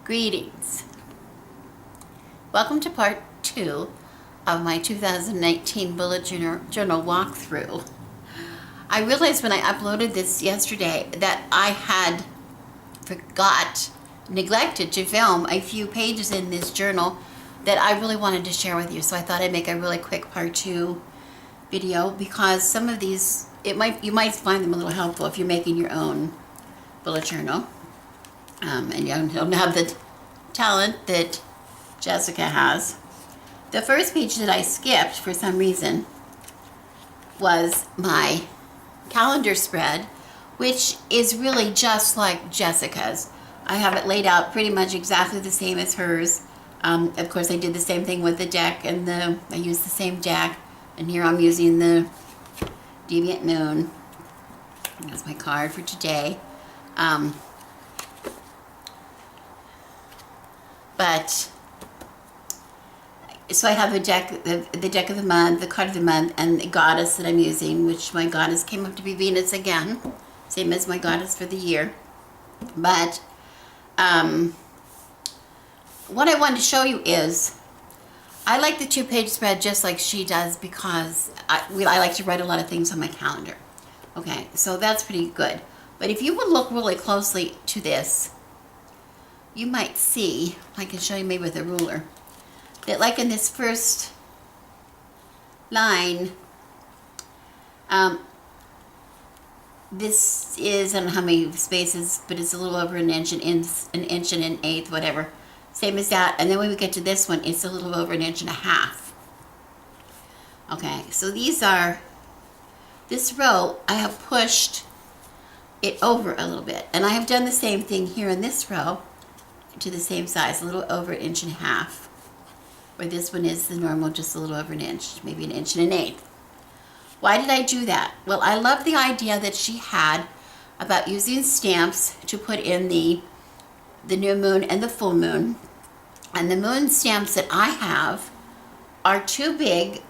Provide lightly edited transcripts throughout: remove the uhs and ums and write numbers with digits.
Greetings. Welcome to part 2 of my 2019 bullet journal walkthrough. I realized when I uploaded this yesterday that I had neglected to film a few pages in this journal that I really wanted to share with you. So I thought I'd make a really quick part 2 video because some of these, you might find them a little helpful if you're making your own bullet journal. And you don't have the talent that Jessica has. The first page that I skipped for some reason was my calendar spread, which is really just like Jessica's. I have it laid out pretty much exactly the same as hers. Of course, I did the same thing with the deck, and I used the same deck. And here I'm using the Deviant Moon. That's my card for today. So I have the deck of the month, the card of the month, and the goddess that I'm using, which my goddess came up to be Venus again, same as my goddess for the year. But what I wanted to show you is I like the 2-page spread just like she does because I like to write a lot of things on my calendar. Okay, so that's pretty good. But if you would look really closely to this, you might see, I can show you maybe with a ruler, that like in this first line, this is, I don't know how many spaces, but it's a little over an inch and an eighth, whatever. Same as that. And then when we get to this one, it's a little over an inch and a half. Okay, so this row, I have pushed it over a little bit. And I have done the same thing here in this row, to the same size, a little over an inch and a half. Where this one is the normal, just a little over an inch, maybe an inch and an eighth. Why did I do that? Well, I love the idea that she had about using stamps to put in the new moon and the full moon. And the moon stamps that I have are too big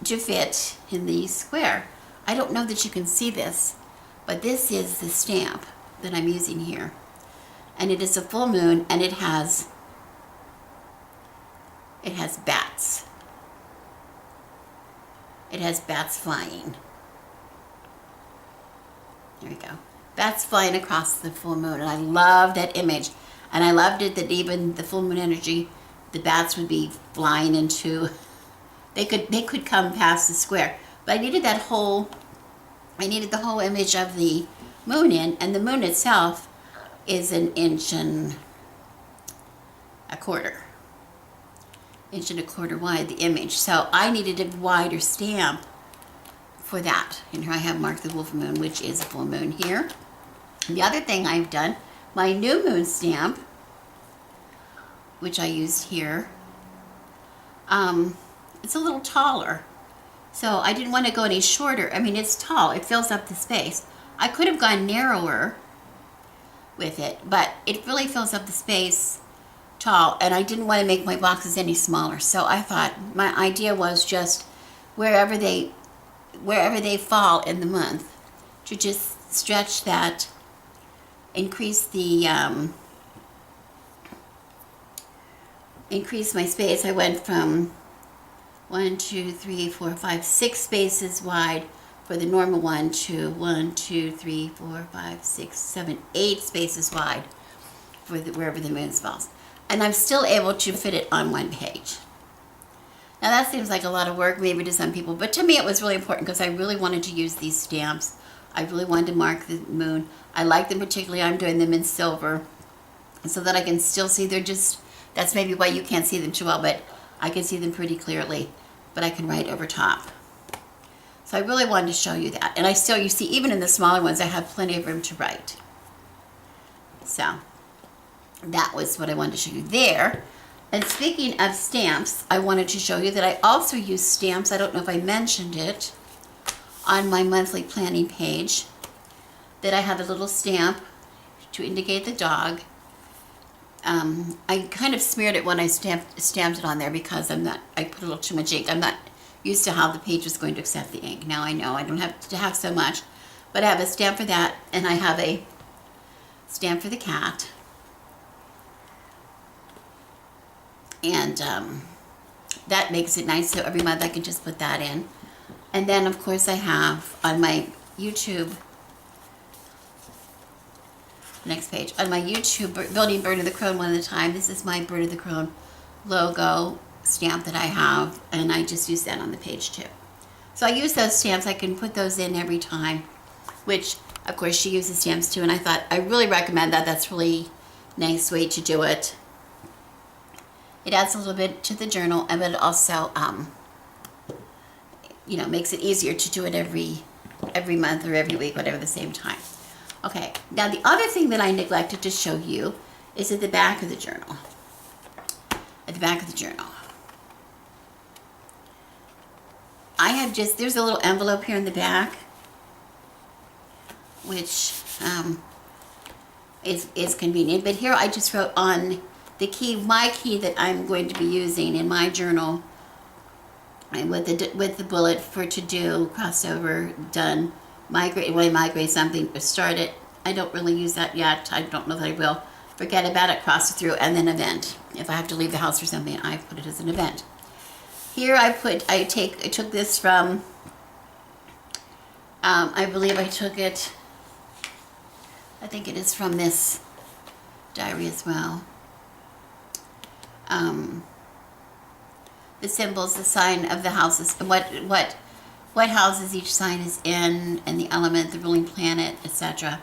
to fit in the square. I don't know that you can see this, but this is the stamp that I'm using here. And it is a full moon, and it has bats. It has bats flying. There we go. Bats flying across the full moon, and I love that image. And I loved it that even the full moon energy, the bats would be flying into, they could come past the square. But I needed the whole image of the moon in, and the moon itself is an inch and a quarter wide, the image. So I needed a wider stamp for that. And here I have marked the wolf moon, which is a full moon here. And the other thing I've done, my new moon stamp, which I used here, it's a little taller. So I didn't want to go any shorter. I mean, it's tall. It fills up the space. I could have gone narrower with it, but it really fills up the space tall, and I didn't want to make my boxes any smaller. So I thought my idea was just wherever they fall in the month, to just stretch that, increase my space. I went from 1, 2, 3, 4, 5, 6 spaces wide for the normal one to 1, 2, 3, 4, 5, 6, 7, 8 spaces wide for wherever the moon falls. And I'm still able to fit it on one page. Now that seems like a lot of work maybe to some people, but to me it was really important because I really wanted to use these stamps. I really wanted to mark the moon. I like them particularly. I'm doing them in silver so that I can still see. That's maybe why you can't see them too well, but I can see them pretty clearly, but I can write over top. So I really wanted to show you that. And you see, even in the smaller ones, I have plenty of room to write. So that was what I wanted to show you there. And speaking of stamps, I wanted to show you that I also use stamps. I don't know if I mentioned it on my monthly planning page, that I have a little stamp to indicate the dog. I kind of smeared it when I stamped it on there because I put a little too much ink. I'm not used to how the page was going to accept the ink. Now I know I don't have to have so much, but I have a stamp for that, and I have a stamp for the cat. And that makes it nice. So every month I can just put that in. And then of course I have on my YouTube, next page, on my YouTube, Building Bird of the Crone one at a time. This is my Bird of the Crone logo stamp that I have, and I just use that on the page too. So I use those stamps. I can put those in every time, which of course she uses stamps too, and I thought I really recommend that. That's really nice way to do it. It adds a little bit to the journal, but it also you know, makes it easier to do it every month or every week, whatever, the same time. Okay, now the other thing that I neglected to show you is at the back of the journal. At the back of the journal, I have just, there's a little envelope here in the back, which is convenient. But here I just wrote on the key, my key that I'm going to be using in my journal, and with the bullet for to do, crossover, done, migrate, when I migrate something, or start it. I don't really use that yet. I don't know that I will. Forget about it, cross it through, and then event. If I have to leave the house for something, I put it as an event. Here I took this from, I believe I took it, I think it is from this diary as well. The symbols, the sign of the houses, what houses each sign is in, and the element, the ruling planet, etc.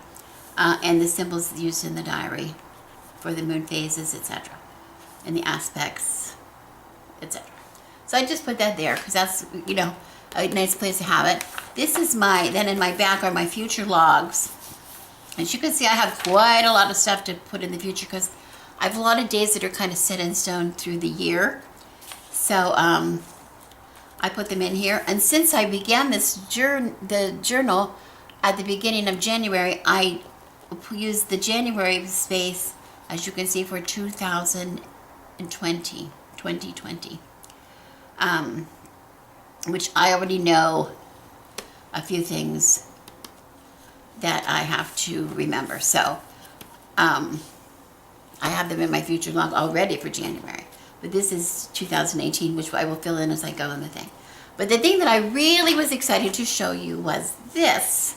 And the symbols used in the diary for the moon phases, etc. And the aspects, etc. So I just put that there because that's, you know, a nice place to have it. This is then in my back are my future logs. As you can see, I have quite a lot of stuff to put in the future because I have a lot of days that are kind of set in stone through the year. So I put them in here. And since I began the journal at the beginning of January, I used the January space, as you can see, for 2020, which I already know a few things that I have to remember. So I have them in my future log already for January. But this is 2018, which I will fill in as I go in the thing. But the thing that I really was excited to show you was this.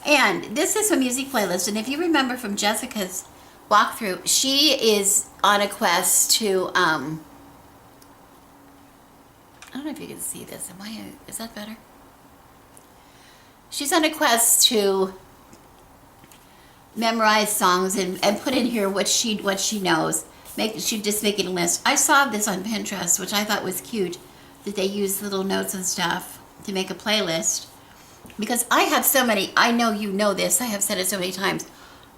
And this is a music playlist. And if you remember from Jessica's walkthrough, she is on a quest to, I don't know if you can see this. Is that better? She's on a quest to memorize songs and put in here what she knows. She's just making a list. I saw this on Pinterest, which I thought was cute, that they use little notes and stuff to make a playlist. Because I have so many, I know you know this, I have said it so many times.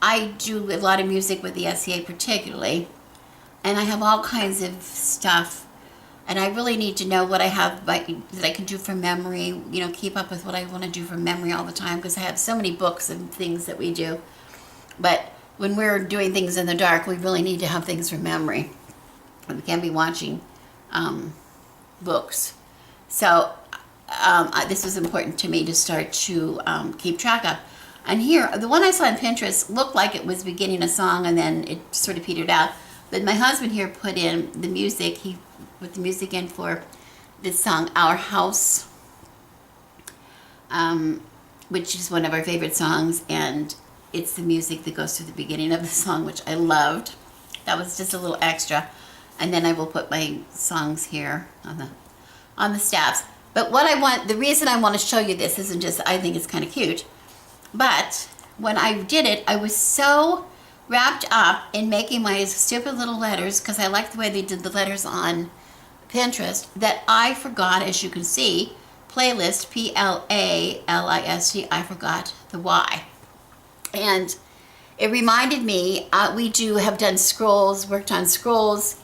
I do a lot of music with the SCA particularly, and I have all kinds of stuff, and I really need to know what I have that I can do from memory, you know, keep up with what I want to do from memory all the time, because I have so many books and things that we do. But when we're doing things in the dark, we really need to have things from memory. We can't be watching books. So this was important to me to start to keep track of. And here, the one I saw on Pinterest looked like it was beginning a song and then it sort of petered out. But my husband here put in the music. He put the music in for this song, Our House, which is one of our favorite songs. And it's the music that goes through the beginning of the song, which I loved. That was just a little extra. And then I will put my songs here on the stabs. But the reason I want to show you this isn't just, I think it's kind of cute. But when I did it, I was so wrapped up in making my stupid little letters, because I like the way they did the letters on Pinterest, that I forgot, as you can see, playlist, P-L-A-L-I-S-T, I forgot the Y. And it reminded me, we have done scrolls, worked on scrolls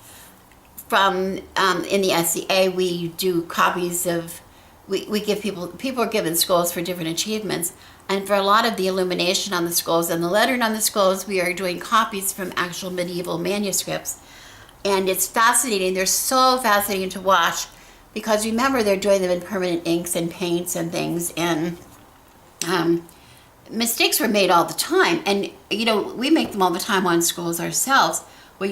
from, in the SCA, we do copies of, we give people are given scrolls for different achievements. And for a lot of the illumination on the scrolls and the lettering on the scrolls, we are doing copies from actual medieval manuscripts. And it's fascinating. They're so fascinating to watch because remember, they're doing them in permanent inks and paints and things. And mistakes were made all the time. And, you know, we make them all the time on scrolls ourselves, where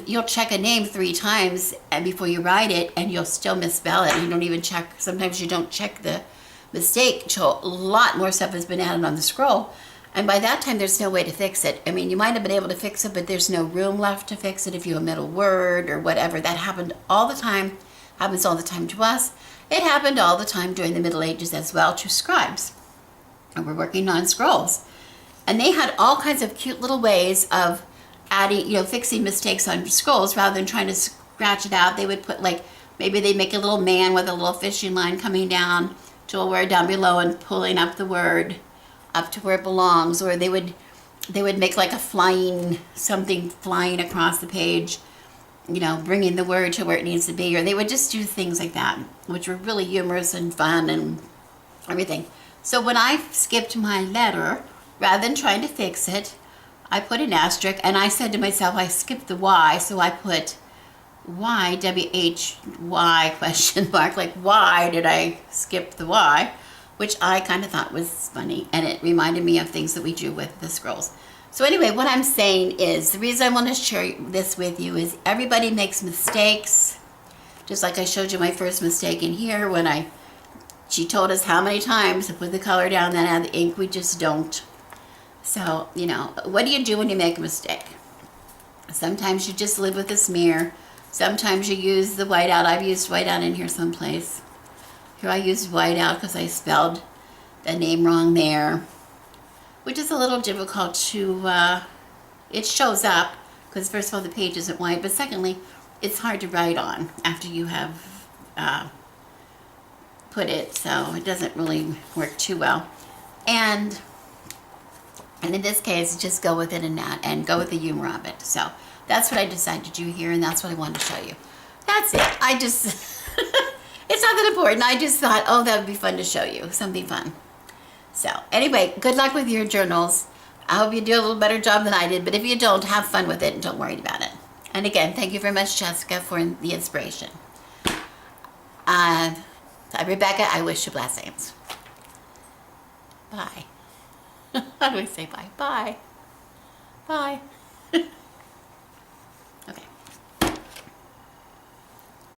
you'll check a name 3 times and before you write it, and you'll still misspell it. You don't even check. Sometimes you don't check the mistake until a lot more stuff has been added on the scroll, and by that time there's no way to fix it. I mean, you might have been able to fix it, but there's no room left to fix it if you omit a word or whatever. That happened all the time. Happens all the time to us. It happened all the time during the Middle Ages as well to scribes, and we're working on scrolls. And they had all kinds of cute little ways of adding, fixing mistakes on scrolls rather than trying to scratch it out. They would put maybe they'd make a little man with a little fishing line coming down to a word down below and pulling up the word up to where it belongs. Or they would make like something flying across the page, bringing the word to where it needs to be. Or they would just do things like that, which were really humorous and fun and everything. So when I skipped my letter, rather than trying to fix it, I put an asterisk, and I said to myself, I skipped the Y, so I put Y, W-H-Y, question mark, like, why did I skip the Y? Which I kind of thought was funny, and it reminded me of things that we do with the scrolls. So anyway, what I'm saying is, the reason I want to share this with you is everybody makes mistakes, just like I showed you my first mistake in here when she told us how many times to put the color down, then add the ink. We just don't. So, what do you do when you make a mistake? Sometimes you just live with a smear. Sometimes you use the whiteout. I've used whiteout in here someplace. Here I used whiteout because I spelled the name wrong there, which is a little difficult to, it shows up because first of all the page isn't white, but secondly, it's hard to write on after you have put it, so it doesn't really work too well. And in this case, just go with it and go with the humor of it. So that's what I decided to do here, and that's what I wanted to show you. That's it. It's not that important. I just thought, oh, that would be fun to show you, something fun. So anyway, good luck with your journals. I hope you do a little better job than I did, but if you don't, have fun with it and don't worry about it. And again, thank you very much, Jessica, for the inspiration. Rebecca, I wish you blessings. Bye. How do I say bye? Bye. Bye.